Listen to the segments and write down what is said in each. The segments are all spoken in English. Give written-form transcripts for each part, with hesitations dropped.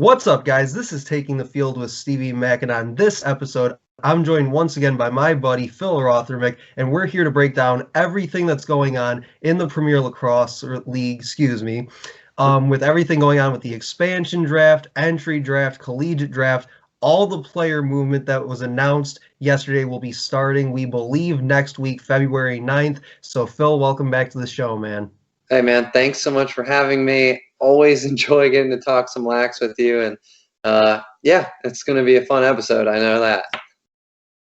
What's up, guys? This is Taking the Field with Stevie Mack, and on this episode, I'm joined once again by my buddy Phil Rothermich, and we're here to break down everything that's going on in the Premier Lacrosse League, with everything going on with the expansion draft, entry draft, collegiate draft, all the player movement that was announced yesterday will be starting, we believe, next week, February 9th. So, Phil, welcome back to the show, man. Hey, man, thanks so much for having me. Always enjoy getting to talk some lax with you. And yeah, it's going to be a fun episode. I know that.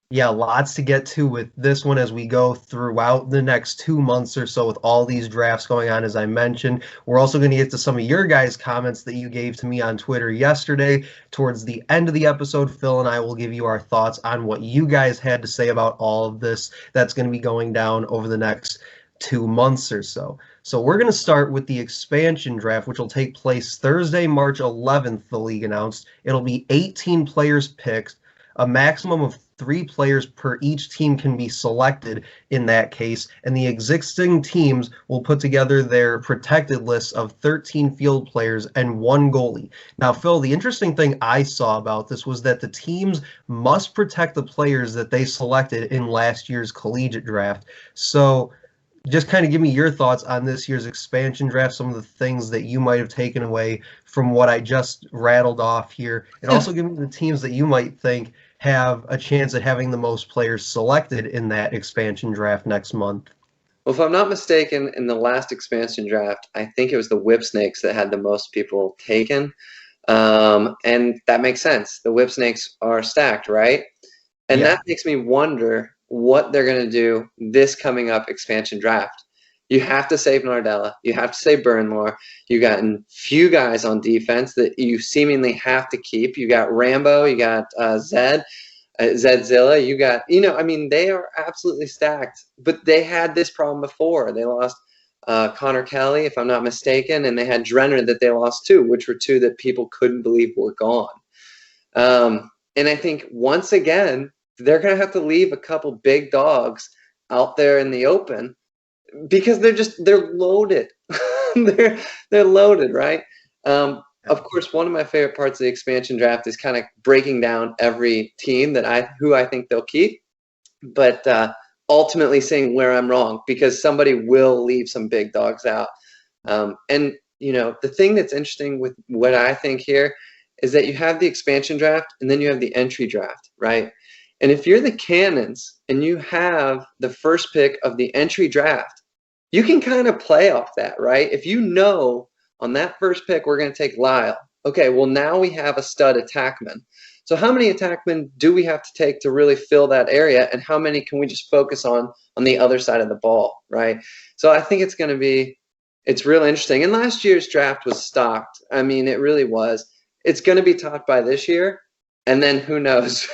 Yeah, lots to get to with this one as we go throughout the next 2 months or so with all these drafts going on, as I mentioned. We're also going to get to some of your guys' comments that you gave to me on Twitter yesterday. Towards the end of the episode, Phil and I will give you our thoughts on what you guys had to say about all of this that's going to be going down over the next 2 months or so. So we're going to start with the expansion draft, which will take place Thursday, March 11th, the league announced. It'll be 18 players picked. A maximum of 3 players per each team can be selected in that case, and the existing teams will put together their protected lists of 13 field players and 1 goalie. Now, Phil, the interesting thing I saw about this was that the teams must protect the players that they selected in last year's collegiate draft. So just kind of give me your thoughts on this year's expansion draft, some of the things that you might have taken away from what I just rattled off here, and also give me the teams that you might think have a chance at having the most players selected in that expansion draft next month. Well, if I'm not mistaken, in the last expansion draft, I think it was the Whipsnakes that had the most people taken. And that makes sense. The Whipsnakes are stacked, right? And that makes me wonder what they're going to do this coming up expansion draft. You have to save Nardella. You have to save Burnmore. You got a few guys on defense that you seemingly have to keep. You got Rambo. You got Zedzilla. You got, they are absolutely stacked. But they had this problem before. They lost Connor Kelly, if I'm not mistaken, and they had Drenner that they lost too, which were 2 that people couldn't believe were gone. And I think once again, they're going to have to leave a couple big dogs out there in the open because they're loaded. they're loaded, right? Of course, one of my favorite parts of the expansion draft is kind of breaking down every team who I think they'll keep, but ultimately seeing where I'm wrong because somebody will leave some big dogs out. And the thing that's interesting with what I think here is that you have the expansion draft and then you have the entry draft, right? And if you're the Cannons and you have the first pick of the entry draft, you can kind of play off that, right? If you know on that first pick we're going to take Lyle, okay, well now we have a stud attackman. So how many attackmen do we have to take to really fill that area, and how many can we just focus on the other side of the ball, right? So I think it's real interesting. And last year's draft was stocked. I mean, it really was. It's going to be topped by this year, and then who knows?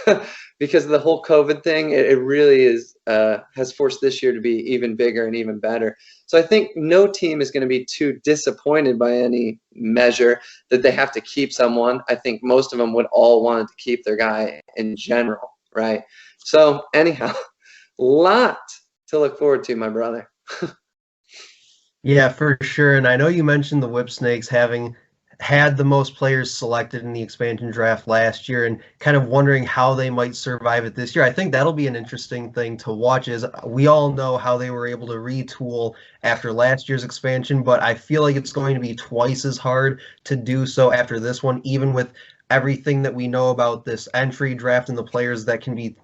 Because of the whole COVID thing, it really has forced this year to be even bigger and even better. So I think no team is going to be too disappointed by any measure that they have to keep someone. I think most of them would all want to keep their guy in general, right? So anyhow, lot to look forward to, my brother. Yeah, for sure. And I know you mentioned the Whipsnakes having had the most players selected in the expansion draft last year and kind of wondering how they might survive it this year. I think that'll be an interesting thing to watch, as we all know how they were able to retool after last year's expansion, but I feel like it's going to be twice as hard to do so after this one, even with everything that we know about this entry draft and the players that can be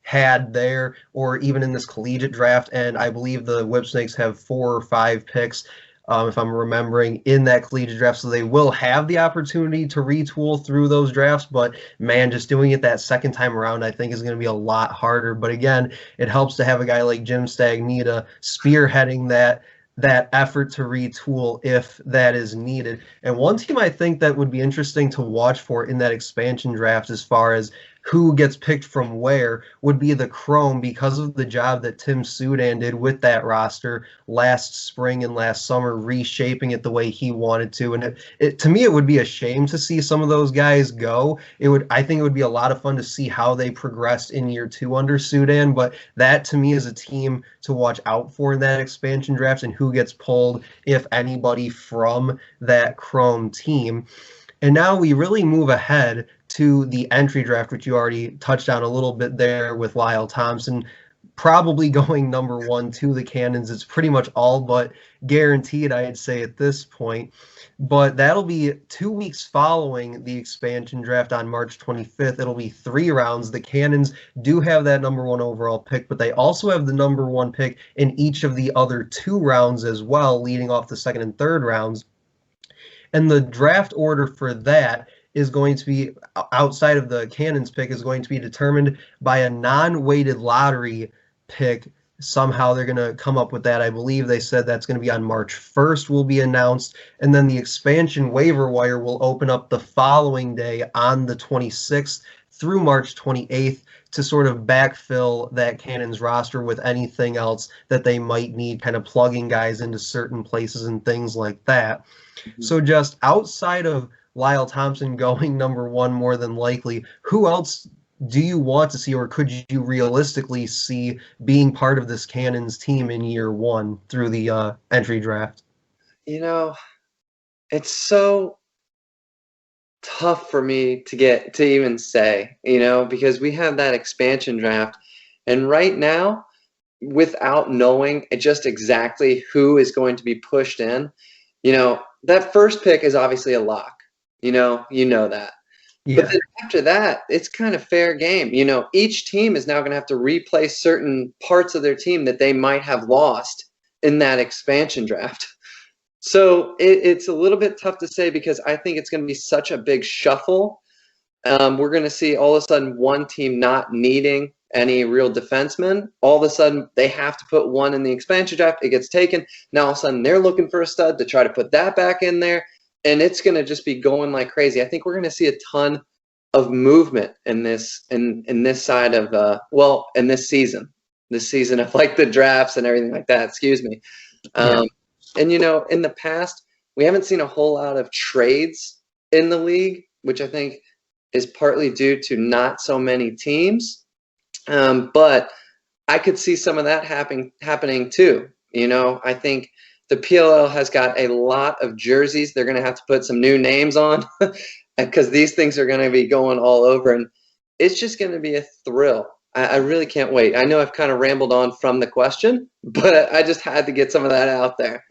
had there, or even in this collegiate draft. And I believe the Whipsnakes have 4 or 5 picks, if I'm remembering, in that collegiate draft. So they will have the opportunity to retool through those drafts. But, man, just doing it that second time around, I think, is going to be a lot harder. But, again, it helps to have a guy like Jim Stagnita spearheading that effort to retool if that is needed. And one team I think that would be interesting to watch for in that expansion draft as far as who gets picked from where would be the Chrome, because of the job that Tim Sudan did with that roster last spring and last summer, reshaping it the way he wanted to. And to me, it would be a shame to see some of those guys go. I think it would be a lot of fun to see how they progressed in year 2 under Sudan. But that, to me, is a team to watch out for in that expansion draft and who gets pulled, if anybody, from that Chrome team. And now we really move ahead to the entry draft, which you already touched on a little bit there with Lyle Thompson probably going number one to the Cannons. It's pretty much all but guaranteed, I'd say, at this point. But that'll be 2 weeks following the expansion draft on March 25th. It'll be 3 rounds. The Cannons do have that number one overall pick, but they also have the number one pick in each of the other 2 rounds as well, leading off the second and third rounds. And the draft order for that is going to be, outside of the Cannons pick, is going to be determined by a non-weighted lottery pick. Somehow they're going to come up with that. I believe they said that's going to be on March 1st will be announced. And then the expansion waiver wire will open up the following day on the 26th through March 28th to sort of backfill that Cannons roster with anything else that they might need, kind of plugging guys into certain places and things like that. Mm-hmm. So just outside of Lyle Thompson going number one more than likely, who else do you want to see, or could you realistically see being part of this Cannons team in year one through the entry draft? It's so tough for me to even say, because we have that expansion draft, and right now, without knowing just exactly who is going to be pushed in, that first pick is obviously a lock. You know that. Yeah. But then after that, it's kind of fair game. Each team is now going to have to replace certain parts of their team that they might have lost in that expansion draft. So it's a little bit tough to say, because I think it's going to be such a big shuffle. We're going to see all of a sudden one team not needing any real defensemen. All of a sudden, they have to put one in the expansion draft. It gets taken. Now, all of a sudden, they're looking for a stud to try to put that back in there. And it's going to just be going like crazy. I think we're going to see a ton of movement in this side of in this season of like the drafts and everything like that. Excuse me. And in the past, we haven't seen a whole lot of trades in the league, which I think is partly due to not so many teams. But I could see some of that happening too. I think the PLL has got a lot of jerseys. They're going to have to put some new names on because these things are going to be going all over. And it's just going to be a thrill. I really can't wait. I know I've kind of rambled on from the question, but I just had to get some of that out there.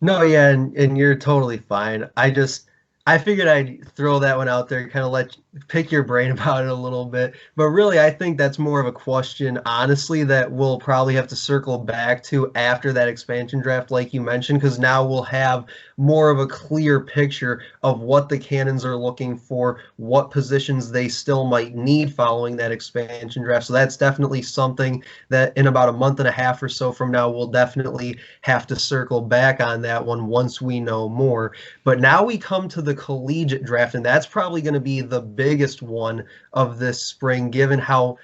No, yeah, and you're totally fine. I figured I'd throw that one out there, kind of pick your brain about it a little bit. But really, I think that's more of a question, honestly, that we'll probably have to circle back to after that expansion draft, like you mentioned, because now we'll have more of a clear picture of what the Cannons are looking for, what positions they still might need following that expansion draft. So that's definitely something that in about a month and a half or so from now, we'll definitely have to circle back on that one once we know more. But now we come to the collegiate draft, and that's probably going to be the biggest one of this spring, given how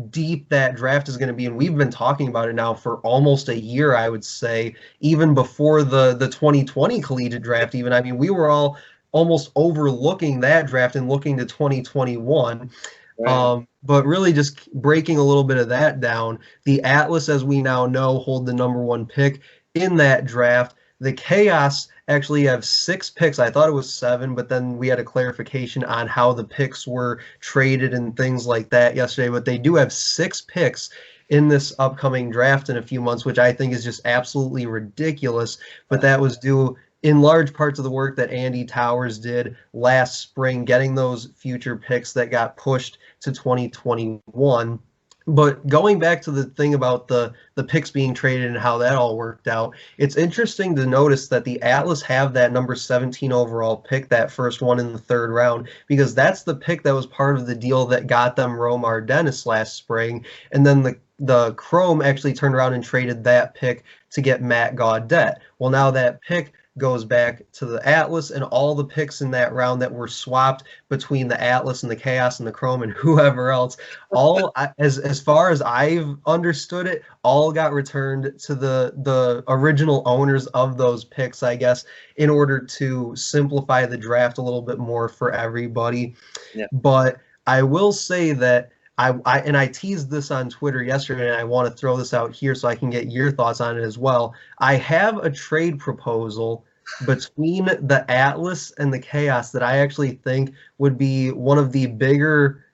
deep that draft is going to be. And we've been talking about it now for almost a year, I would say, even before the 2020 collegiate draft even. I mean, we were all almost overlooking that draft and looking to 2021. Right. But really just breaking a little bit of that down, the Atlas, as we now know, hold the number one pick in that draft. The Chaos actually have 6 picks. I thought it was 7, but then we had a clarification on how the picks were traded and things like that yesterday. But they do have 6 picks in this upcoming draft in a few months, which I think is just absolutely ridiculous. But that was due in large parts of the work that Andy Towers did last spring, getting those future picks that got pushed to 2021. But going back to the thing about the picks being traded and how that all worked out, it's interesting to notice that the Atlas have that number 17 overall pick, that first one in the 3rd round, because that's the pick that was part of the deal that got them Romar Dennis last spring. And then the Chrome actually turned around and traded that pick to get Matt Gaudette. Well, now that pick goes back to the Atlas, and all the picks in that round that were swapped between the Atlas and the Chaos and the Chrome and whoever else, all as far as I've understood it, all got returned to the original owners of those picks, I guess, in order to simplify the draft a little bit more for everybody. Yeah. But I will say that I teased this on Twitter yesterday, and I want to throw this out here so I can get your thoughts on it as well. I have a trade proposal between the Atlas and the Chaos that I actually think would be one of the bigger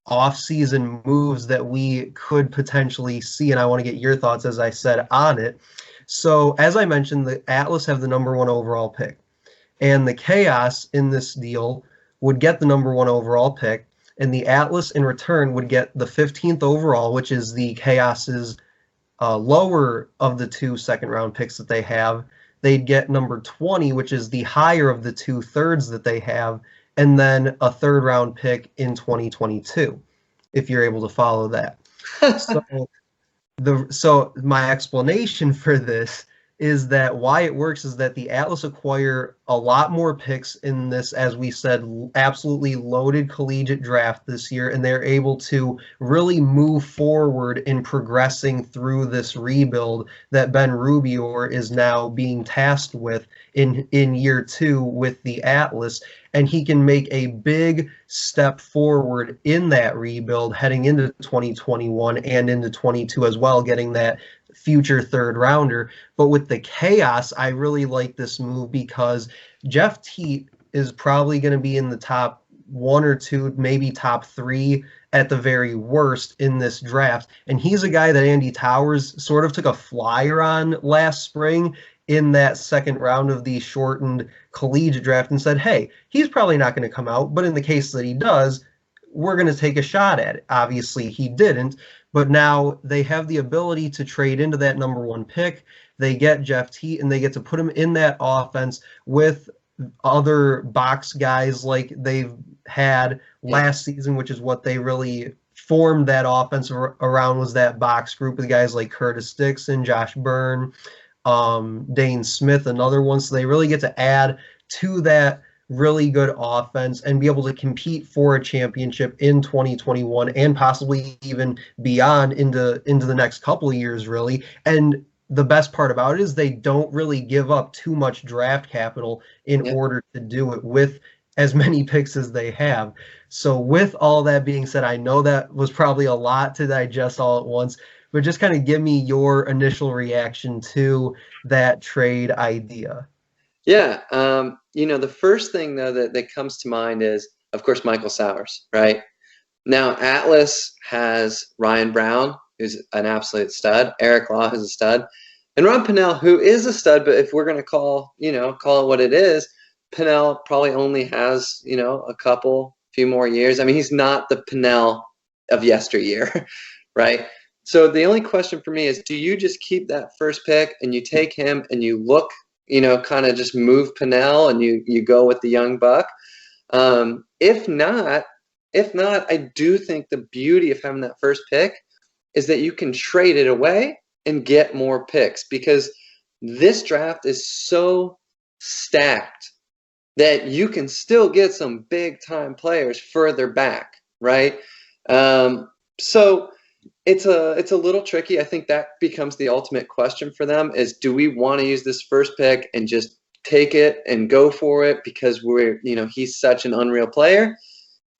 off-season moves that we could potentially see, and I want to get your thoughts, as I said, on it. So, as I mentioned, the Atlas have the number one overall pick, and the Chaos in this deal would get the number one overall pick, and the Atlas in return would get the 15th overall, which is the Chaos's lower of the two second round picks that they have. They'd get number 20, which is the higher of the 2/3 that they have, and then a third round pick in 2022, if you're able to follow that. So so my explanation for this is that why it works is that the Atlas acquire a lot more picks in this, as we said, absolutely loaded collegiate draft this year, and they're able to really move forward in progressing through this rebuild that Ben Rubior is now being tasked with in year 2 with the Atlas. And he can make a big step forward in that rebuild heading into 2021 and into 22 as well, getting that future third rounder. But with the Chaos, I really like this move because Jeff Teat is probably going to be in the top 1 or 2, maybe top 3 at the very worst in this draft. And he's a guy that Andy Towers sort of took a flyer on last spring in that second round of the shortened collegiate draft and said, hey, he's probably not going to come out, but in the case that he does, we're going to take a shot at it. Obviously, he didn't, but now they have the ability to trade into that number 1 pick. They get Jeff Teat, and they get to put him in that offense with other box guys like they've had last season, which is what they really formed that offense around, was that box group with guys like Curtis Dixon, Josh Byrne, Dane Smith, another one. So they really get to add to that really good offense and be able to compete for a championship in 2021 and possibly even beyond into the next couple of years, really. And the best part about it is they don't really give up too much draft capital in order to do it with as many picks as they have. So with all that being said, I know that was probably a lot to digest all at once, but just kind of give me your initial reaction to that trade idea. Yeah. The first thing, though, that comes to mind is, of course, Michael Sowers, right? Now, Atlas has Ryan Brown, who's an absolute stud, Eric Law, who's a stud, and Ron Pannell, who is a stud, but if we're going to call it what it is, Pannell probably only has, few more years. I mean, he's not the Pannell of yesteryear, right? So the only question for me is, do you just keep that first pick and you take him and you look, kind of just move Pannell and you go with the young buck? If not, I do think the beauty of having that first pick is that you can trade it away and get more picks, because this draft is so stacked that you can still get some big time players further back, right? So it's a little tricky. I think that becomes the ultimate question for them is, do we want to use this first pick and just take it and go for it because he's such an unreal player?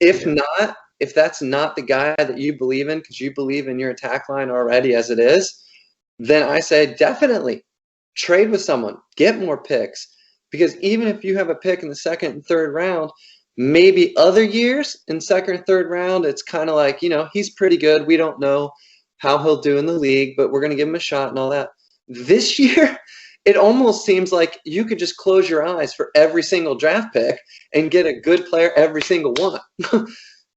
If not, if that's not the guy that you believe in because you believe in your attack line already as it is, then I say definitely trade with someone, get more picks, because even if you have a pick in the second and third round, maybe other years in second or third round, it's kind of like, he's pretty good. We don't know how he'll do in the league, but we're going to give him a shot and all that. This year, it almost seems like you could just close your eyes for every single draft pick and get a good player every single one.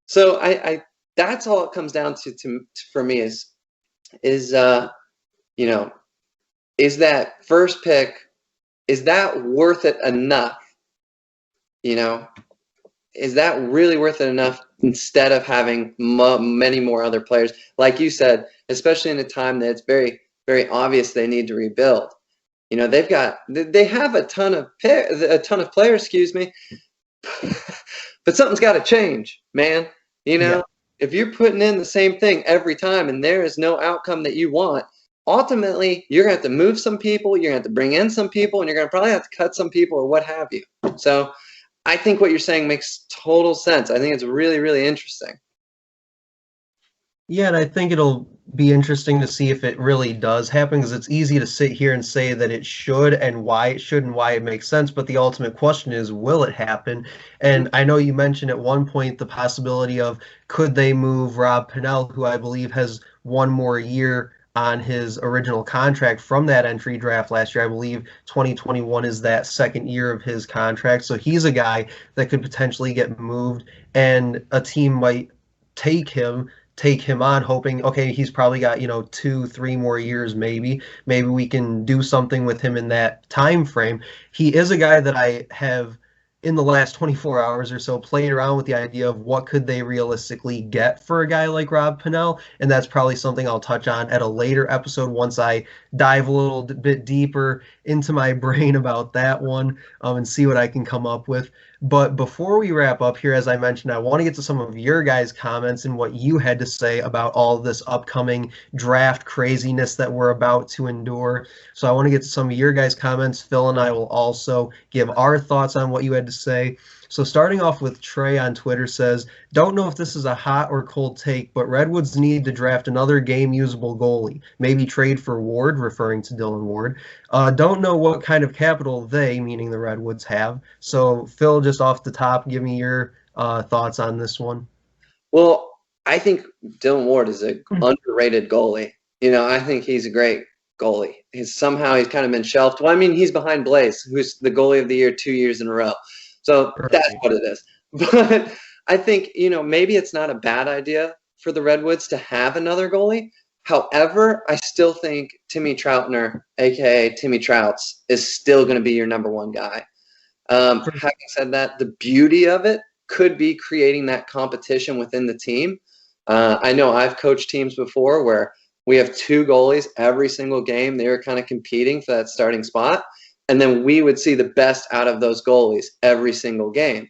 So I that's all it comes down to for me is that first pick, is that worth it enough? Is that really worth it enough instead of having many more other players? Like you said, especially in a time that it's very, very obvious they need to rebuild. They have a ton of players, excuse me, but something's got to change, man. If you're putting in the same thing every time and there is no outcome that you want, ultimately you're going to have to move some people, you're going to have to bring in some people, and you're going to probably have to cut some people or what have you. So I think what you're saying makes total sense. I think it's really, really interesting. Yeah, and I think it'll be interesting to see if it really does happen because it's easy to sit here and say that it should and why it should and why it makes sense. But the ultimate question is, will it happen? Mhm. And I know you mentioned at one point the possibility of could they move Rob Pannell, who I believe has one more year on his original contract from that entry draft last year. I believe 2021 is that second year of his contract. So he's a guy that could potentially get moved, and a team might take him on hoping okay he's probably got 2 3 more years, maybe we can do something with him in that time frame. He is a guy that I have in the last 24 hours or so played around with the idea of what could they realistically get for a guy like Rob Pannell, and that's probably something I'll touch on at a later episode once I dive a little bit deeper into my brain about that one, and see what I can come up with. But before we wrap up here, as I mentioned, I want to get to some of your guys' comments and what you had to say about all of this upcoming draft craziness that we're about to endure. So I want to get to some of your guys' comments. Phil and I will also give our thoughts on what you had to say. So starting off with Trey on Twitter says, don't know if this is a hot or cold take, but Redwoods need to draft another game usable goalie. Maybe trade for Ward, referring to Dylan Ward. Don't know what kind of capital they, meaning the Redwoods, have. So, Phil, just off the top, give me your thoughts on this one. Well, I think Dylan Ward is a underrated goalie. I think he's a great goalie. He's kind of been shelved. Well, I mean, he's behind Blaze, who's the goalie of the year 2 years in a row. So that's Right. what it is. But I think, maybe it's not a bad idea for the Redwoods to have another goalie. However, I still think Timmy Troutner, aka Timmy Trouts, is still going to be your number one guy. For, Having said that, the beauty of it could be creating that competition within the team. I know I've coached teams before where we have two goalies every single game. They were kind of competing for that starting spot. And then we would see the best out of those goalies every single game.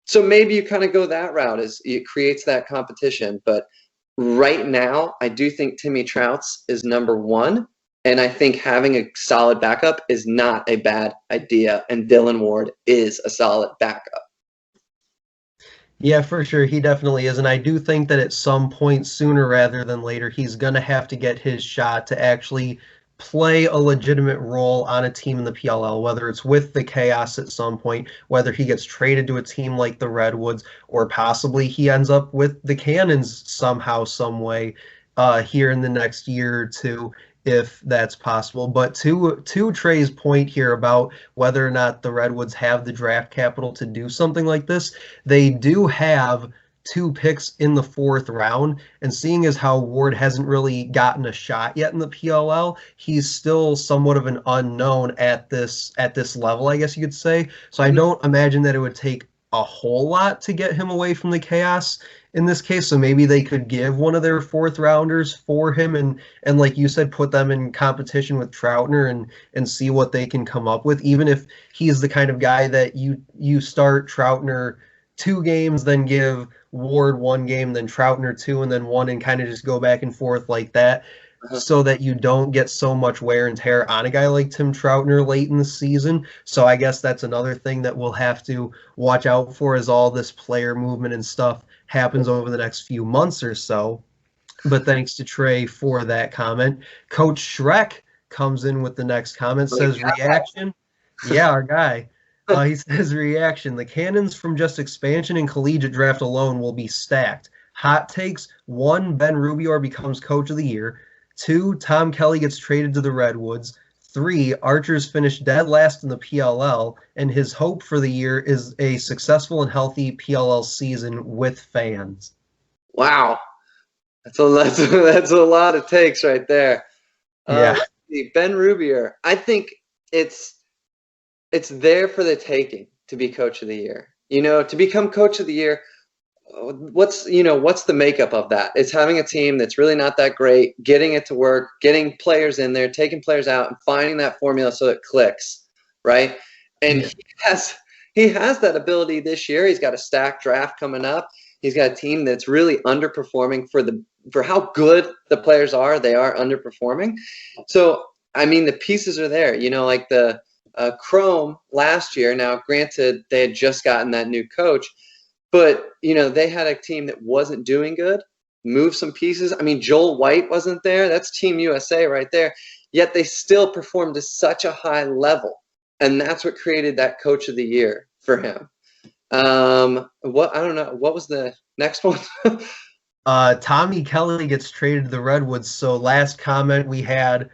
So maybe you kind of go that route as it creates that competition. But right now, I do think Timmy Trouts is number one. And I think having a solid backup is not a bad idea. And Dylan Ward is a solid backup. yeah, for sure. He definitely is. And I do think that at some point, sooner rather than later, he's going to have to get his shot to actually play a legitimate role on a team in the PLL, whether it's with the Chaos at some point, whether he gets traded to a team like the Redwoods, or possibly he ends up with the Cannons somehow, some way, here in the next year or two, if that's possible. But to Trey's point here about whether or not the Redwoods have the draft capital to do something like this, they do have two picks in the fourth round. And seeing as how Ward hasn't really gotten a shot yet in the PLL, he's still somewhat of an unknown at this level, I guess you could say. So I don't imagine that it would take a whole lot to get him away from the Chaos in this case. So maybe they could give one of their fourth rounders for him, and like you said, put them in competition with Troutner and see what they can come up with. Even if he's the kind of guy that you start Troutner 2 games, then give Ward 1 game, then Troutner two, and then one, and kind of just go back and forth like that, Uh-huh. so that you don't get so much wear and tear on a guy like Tim Troutner late in the season. So I guess that's another thing that we'll have to watch out for as all this player movement and stuff happens over the next few months or so. But thanks to Trey for that comment. Coach Shrek comes in with the next comment, Like, says reaction. Yeah, our guy. He says reaction. The cannons from just expansion and collegiate draft alone will be stacked. Hot takes: 1, Ben Rubior becomes coach of the year. 2, Tom Kelly gets traded to the Redwoods. 3, Archer's finished dead last in the PLL, and his hope for the year is a successful and healthy PLL season with fans. wow. That's a lot of takes right there. Yeah. Let's see. Ben Rubier. I think it's it's there for the taking to be coach of the year. To become coach of the year, what's the makeup of that? It's having a team that's really not that great, getting it to work, getting players in there, taking players out, and finding that formula so it clicks, right? And Yeah. he has that ability this year. He's got a stacked draft coming up. He's got a team that's really underperforming for how good the players are. They are underperforming. So I mean, the pieces are there. Like the Chrome last year. Now, granted, they had just gotten that new coach, but they had a team that wasn't doing good, move some pieces. I mean, Joel White wasn't there. That's Team USA right there. Yet they still performed to such a high level. And that's what created that Coach of the Year for him. What I don't know. What was the next one? Tommy Kelly gets traded to the Redwoods. So last comment we had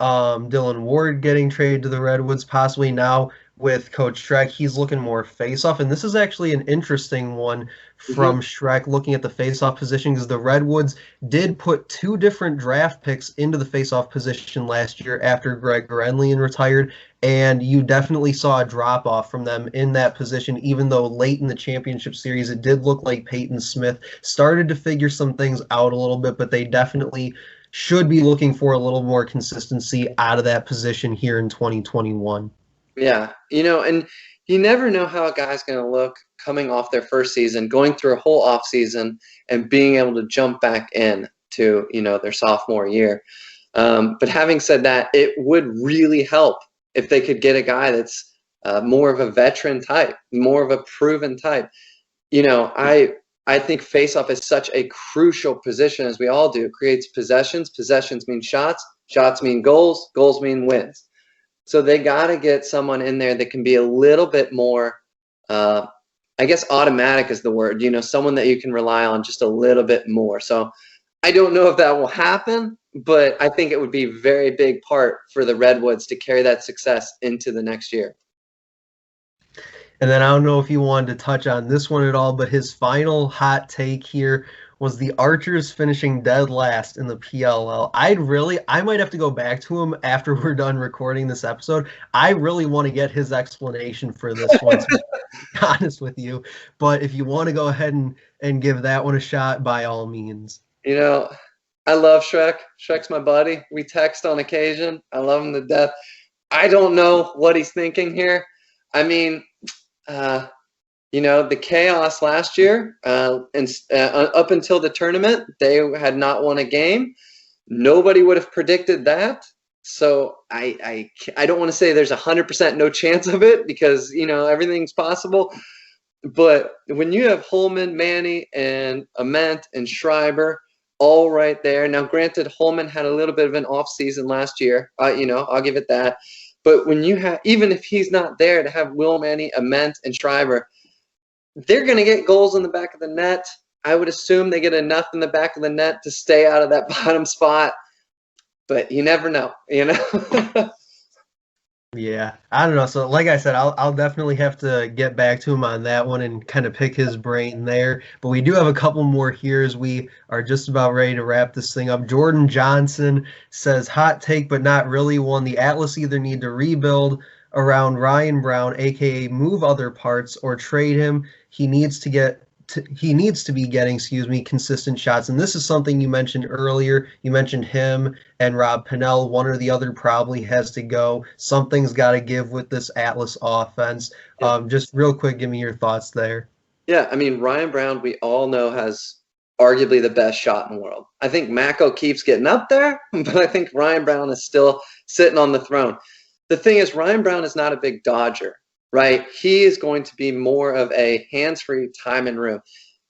Dylan Ward getting traded to the Redwoods, possibly now with Coach Schreck. He's looking more face-off, and this is actually an interesting one from Schreck looking at the face-off position because the Redwoods did put 2 different draft picks into the face-off position last year after Greg Renlian retired, and you definitely saw a drop-off from them in that position, even though late in the championship series it did look like Peyton Smith started to figure some things out a little bit, but they definitely should be looking for a little more consistency out of that position here in 2021. Yeah, and you never know how a guy's going to look coming off their first season, going through a whole off season, and being able to jump back in to their sophomore year. But having said that, it would really help if they could get a guy that's more of a veteran type, more of a proven type. I think faceoff is such a crucial position, as we all do. It creates possessions. Possessions mean shots. Shots mean goals. Goals mean wins. So they got to get someone in there that can be a little bit more, I guess automatic is the word, someone that you can rely on just a little bit more. So I don't know if that will happen, but I think it would be a very big part for the Redwoods to carry that success into the next year. And then I don't know if you wanted to touch on this one at all, but his final hot take here was the Archers finishing dead last in the PLL. I might have to go back to him after we're done recording this episode. I really want to get his explanation for this one, to be honest with you. But if you want to go ahead and give that one a shot, by all means. I love Shrek. Shrek's my buddy. We text on occasion. I love him to death. I don't know what he's thinking here. I mean, the chaos last year, and up until the tournament, they had not won a game. Nobody would have predicted that. So I don't want to say there's 100% no chance of it because, everything's possible. But when you have Holman, Manny, and Ament and Schreiber all right there. Now, granted, Holman had a little bit of an off season last year. I'll give it that. But when you have, even if he's not there, to have Will, Manny, Ament, and Schreiber, they're going to get goals in the back of the net. I would assume they get enough in the back of the net to stay out of that bottom spot. But you never know, Yeah, I don't know. So like I said, I'll definitely have to get back to him on that one and kind of pick his brain there. But we do have a couple more here as we are just about ready to wrap this thing up. Jordan Johnson says, hot take, but not really one. The Atlas either need to rebuild around Ryan Brown, aka move other parts, or trade him. He needs to be getting, consistent shots. And this is something you mentioned earlier. You mentioned him and Rob Pannell. One or the other probably has to go. Something's got to give with this Atlas offense. Yeah. Just real quick, give me your thoughts there. Yeah, I mean, Ryan Brown, we all know, has arguably the best shot in the world. I think Mac O'Keefe's getting up there, but I think Ryan Brown is still sitting on the throne. The thing is, Ryan Brown is not a big dodger. Right? He is going to be more of a hands-free time and room.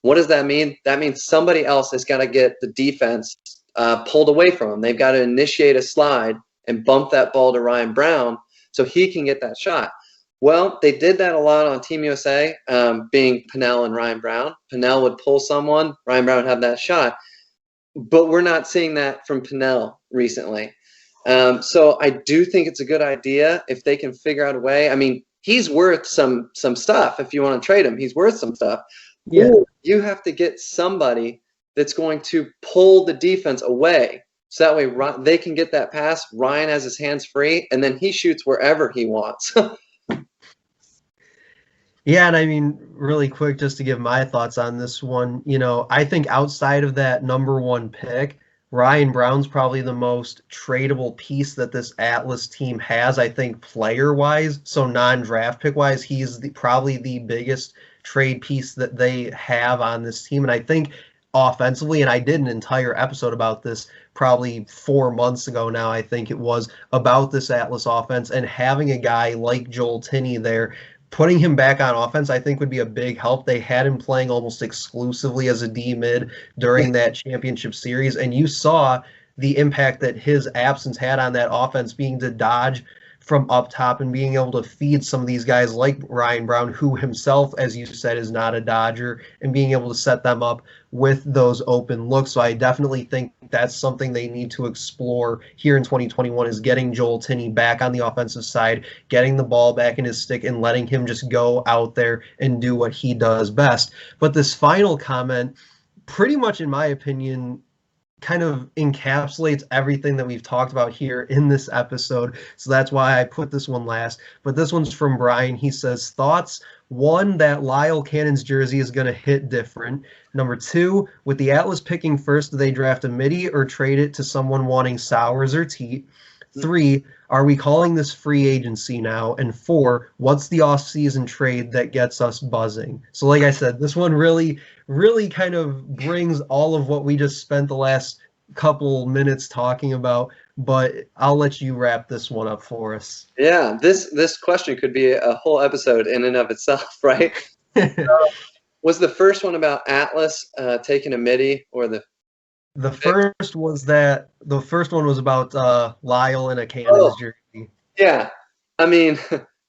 What does that mean? That means somebody else has got to get the defense pulled away from him. They've got to initiate a slide and bump that ball to Ryan Brown so he can get that shot. Well, they did that a lot on Team USA, being Pannell and Ryan Brown. Pannell would pull someone, Ryan Brown would have that shot. But we're not seeing that from Pannell recently. So I do think it's a good idea if they can figure out a way. I mean, he's worth some stuff. If you want to trade him, he's worth some stuff. Yeah. Or you have to get somebody that's going to pull the defense away. So that way they can get that pass. Ryan has his hands free, and then he shoots wherever he wants. Yeah, and I mean, really quick, just to give my thoughts on this one, I think outside of that number one pick, Ryan Brown's probably the most tradable piece that this Atlas team has, I think, player-wise. So non-draft pick-wise, he's probably the biggest trade piece that they have on this team. And I think offensively, and I did an entire episode about this probably 4 months ago now, I think it was, about this Atlas offense, and having a guy like Joel Tinney there putting him back on offense, I think, would be a big help. They had him playing almost exclusively as a D mid during that championship series, and you saw the impact that his absence had on that offense, being to dodge from up top and being able to feed some of these guys like Ryan Brown, who himself, as you said, is not a Dodger, and being able to set them up with those open looks. So I definitely think that's something they need to explore here in 2021, is getting Joel Tinney back on the offensive side, getting the ball back in his stick, and letting him just go out there and do what he does best. But this final comment, pretty much in my opinion, kind of encapsulates everything that we've talked about here in this episode. So that's why I put this one last. But this one's from Brian. He says, thoughts: one, that Lyle Cannon's jersey is going to hit different. Number two, with the Atlas picking first, do they draft a midi or trade it to someone wanting Sowers or Teat? Three, are we calling this free agency now? And four, what's the off-season trade that gets us buzzing? So like I said, this one really kind of brings all of what we just spent the last couple minutes talking about, but I'll let you wrap this one up for us. Yeah, this question could be a whole episode in and of itself, right? Was the first one about Atlas taking a midi, or the first one was about Lyle and a Cannons jersey. Yeah, I mean,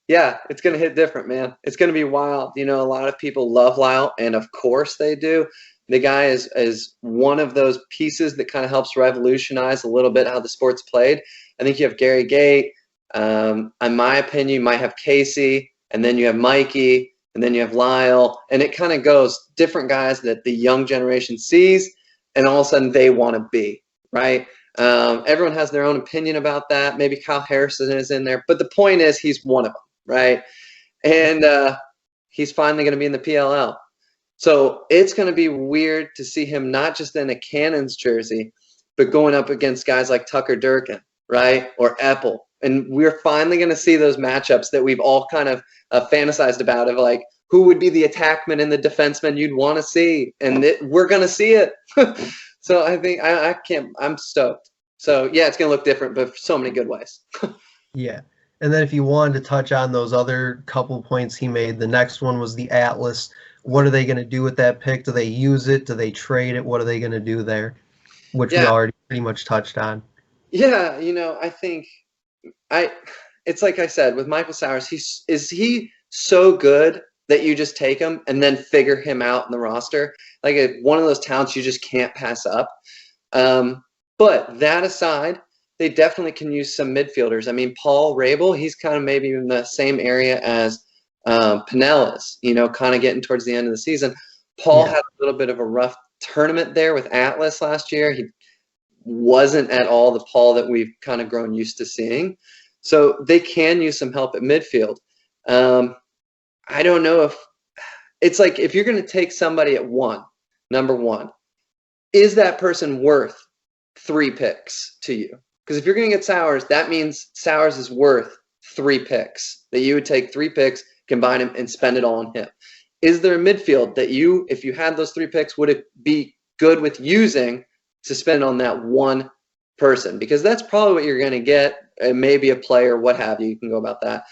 yeah, it's gonna hit different, man. It's gonna be wild. You know, a lot of people love Lyle, and of course they do. The guy is one of those pieces that kind of helps revolutionize a little bit how the sport's played. I think you have Gary Gate. In my opinion, you might have Casey, and then you have Mikey, and then you have Lyle, and it kind of goes different guys that the young generation sees, and all of a sudden they want to be, right? Everyone has their own opinion about that. Maybe Kyle Harrison is in there, but the point is he's one of them, right? And he's finally going to be in the PLL. So it's going to be weird to see him not just in a Cannons jersey, but going up against guys like Tucker Durkin, right? Or Epple. And we're finally going to see those matchups that we've all kind of fantasized about, of like, who would be the attackman and the defenseman you'd want to see? And we're going to see it. So I think I'm stoked. So yeah, it's going to look different, but for so many good ways. Yeah. And then if you wanted to touch on those other couple points he made, the next one was the Atlas. What are they going to do with that pick? Do they use it? Do they trade it? What are they going to do there? Which we already pretty much touched on. Yeah, you know, I think it's like I said with Michael Sowers, is he so good that you just take him and then figure him out in the roster? Like one of those talents you just can't pass up. But that aside, they definitely can use some midfielders. I mean, Paul Rabel, he's kind of maybe in the same area as Pannell is, you know, kind of getting towards the end of the season. Paul had a little bit of a rough tournament there with Atlas last year. He wasn't at all the Paul that we've kind of grown used to seeing. So they can use some help at midfield. I don't know if it's like, if you're going to take somebody at number one, is that person worth 3 picks to you? Because if you're going to get Sowers, that means Sowers is worth 3 picks, that you would take 3 picks, combine them, and spend it all on him. Is there a midfield that you, if you had those 3 picks, would it be good with using to spend on that one person? Because that's probably what you're going to get, maybe a player, what have you. You can go about that.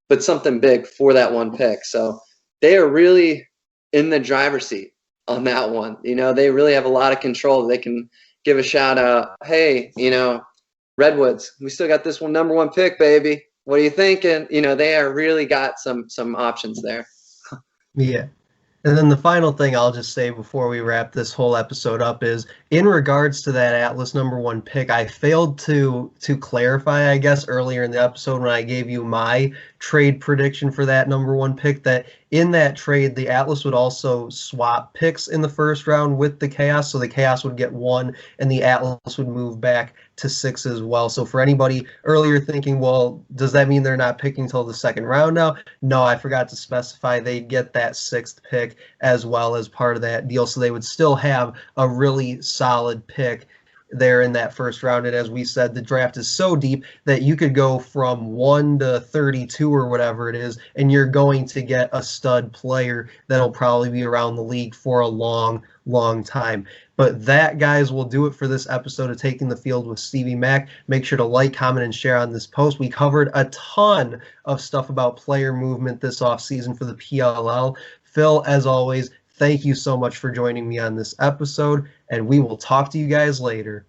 But something big for that one pick. So they are really in the driver's seat on that one. You know, they really have a lot of control. They can give a shout out, hey, you know, Redwoods, we still got this number 1 pick, baby. What are you thinking? You know, they are really got some options there. Yeah. And then the final thing I'll just say before we wrap this whole episode up is, in regards to that Atlas number 1 pick, I failed to clarify, I guess, earlier in the episode when I gave you my trade prediction for that number 1 pick, that in that trade, the Atlas would also swap picks in the first round with the Chaos. So the Chaos would get 1 and the Atlas would move back to 6 as well. So for anybody earlier thinking, well, does that mean they're not picking till the second round now? No, I forgot to specify they get that 6th pick as well as part of that deal. So they would still have a really solid pick there in that first round. And as we said, the draft is so deep that you could go from 1 to 32 or whatever it is, and you're going to get a stud player that'll probably be around the league for a long time. But that, guys, will do it for this episode of Taking the Field with Stevie Mack. Make sure to like, comment, and share on this post. We covered a ton of stuff about player movement this offseason for the PLL. Phil, as always, thank you so much for joining me on this episode, and we will talk to you guys later.